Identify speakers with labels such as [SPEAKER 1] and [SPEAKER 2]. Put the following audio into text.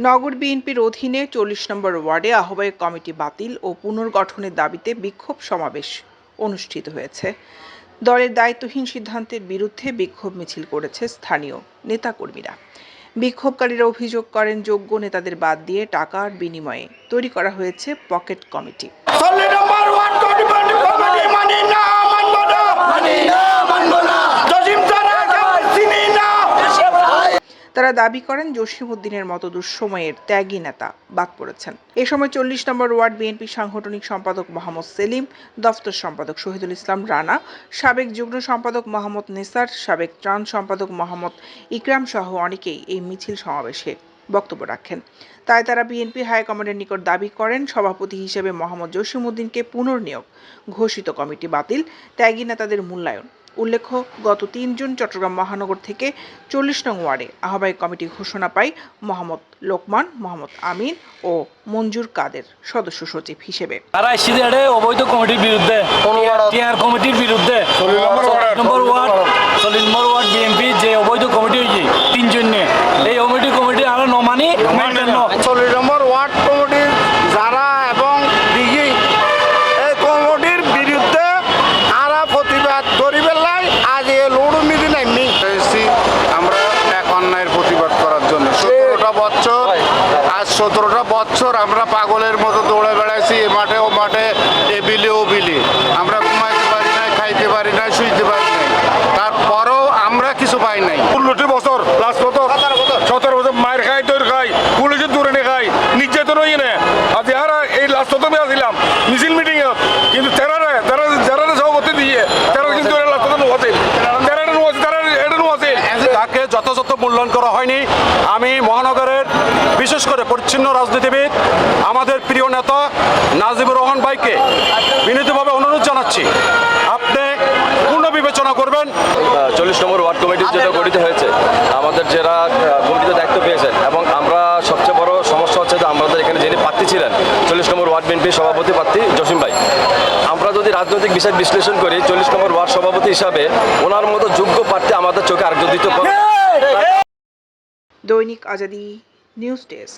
[SPEAKER 1] নগর বিএনপির অধীনে ৪০ নম্বর ওয়ার্ডে আহ্বায়ক কমিটি বাতিল ও পুনর্গঠনের দাবিতে বিক্ষোভ সমাবেশ অনুষ্ঠিত হয়েছে। দলের দায়িত্বহীন সিদ্ধান্তের বিরুদ্ধে বিক্ষোভ মিছিল করেছে স্থানীয় নেতাকর্মীরা। বিক্ষোভকারীরা অভিযোগ করেন, যোগ্য নেতাদের বাদ দিয়ে টাকার বিনিময়ে তৈরি করা হয়েছে পকেট কমিটি। তারা দাবি করেন, জসিমউদ্দিনের মতো দুঃসময়ের ত্যাগী নেতা বাদ পড়েছেন। এ সময় ৪০ নম্বর ওয়ার্ড বিএনপি সাংগঠনিক সম্পাদক মোহাম্মদ সেলিম, দফতর সম্পাদক শহীদুল ইসলাম রানা, সাবেক যুগ্ম সম্পাদক মোহাম্মদ নেসার, সাবেক ত্রাণ সম্পাদক মোহাম্মদ ইকরাম সহ অনেকেই এই মিছিল সমাবেশে বক্তব্য রাখেন। তাই তারা বিএনপি হাইকমান্ডের নিকট দাবি করেন, সভাপতি হিসেবে মোহাম্মদ জসিমউদ্দিনকে পুনর্নিয়োগ, ঘোষিত কমিটি বাতিল, ত্যাগী নেতাদের মূল্যায়ন। উল্লেখ্য, গত ৩ জুন চট্টগ্রাম মহানগর থেকে ৪০ নং ওয়ার্ডে আহ্বায়ক কমিটি ঘোষণা পায় মোহাম্মদ লোকমান, মোহাম্মদ আমিন ও মঞ্জুর কাদের সদস্য সচিব হিসেবে।
[SPEAKER 2] অবৈধ কমিটির বিরুদ্ধে, কমিটির বিরুদ্ধে ৪০ নম্বর ওয়ার্ড বিএনপি যে অবৈধ কমিটি হয়েছে ৩ জন এই অবৈধ কমিটি আমরা নমানি
[SPEAKER 3] ৪০ নম্বর ওয়ার্ড কমিটির যারা এবং দিঘি এই কমিটির বিরুদ্ধে আরা প্রতিবাদ করিবেন লাই আজ এ লোড মিদি নাইনি আমরা এক অন্যায়ের প্রতিবাদ করার জন্য ১৭টা বছর আজ ১৭টা বছর আমরা পাগলের মতো দৌড়ে বেড়াইছি এ মাঠে ও মাঠে এ বিলে ও বিলে আমরা ঘুমাইতে পারি নাই, খাইতে পারি নাই, শুইতে পারি নাই, তারপরেও আমরা কিছু পাই নাই।
[SPEAKER 4] ১৬টি বছর লাস্ট কত ১৭ বছর মায়ের খাই তোর খাই পুলিশের দূরে নে খাই নির্যাতন হই না। আজ যারা এই লাস্ট তো আসছিলাম মিছিল মিটিং এ, কিন্তু যারা সভাপতি দিয়ে তারা কিন্তু তাকে যথাযথ মূল্যায়ন করা হয়নি। আমি মহানগরের বিশেষ করে পরিচ্ছন্ন রাজনীতিবিদ আমাদের প্রিয় নেতা নাজিবুর রহমান ভাইকে বিনীতভাবে অনুরোধ জানাচ্ছি, আপনি পূর্ণ বিবেচনা করবেন।
[SPEAKER 5] ৪০ নম্বর ওয়ার্ড কমিটি যেটা গঠিত হয়েছে, আমাদের যারা কমিটিতে দায়িত্ব পেয়েছেন, এবং আমরা সবচেয়ে বড় সমস্যা হচ্ছে যে আমাদের এখানে যিনি প্রার্থী ছিলেন ৪০ নম্বর ওয়ার্ড বিএনপির সভাপতি প্রার্থী জসিম ভাই, আমরা যদি রাজনৈতিক বিষয় বিশ্লেষণ করি ৪০ নম্বর ওয়ার্ড সভাপতি হিসাবে ওনার মতো যোগ্য প্রার্থী আমাদের চোখে আর দ্বিতীয়।
[SPEAKER 1] দৈনিক আজাদী নিউজ ডেস্ক।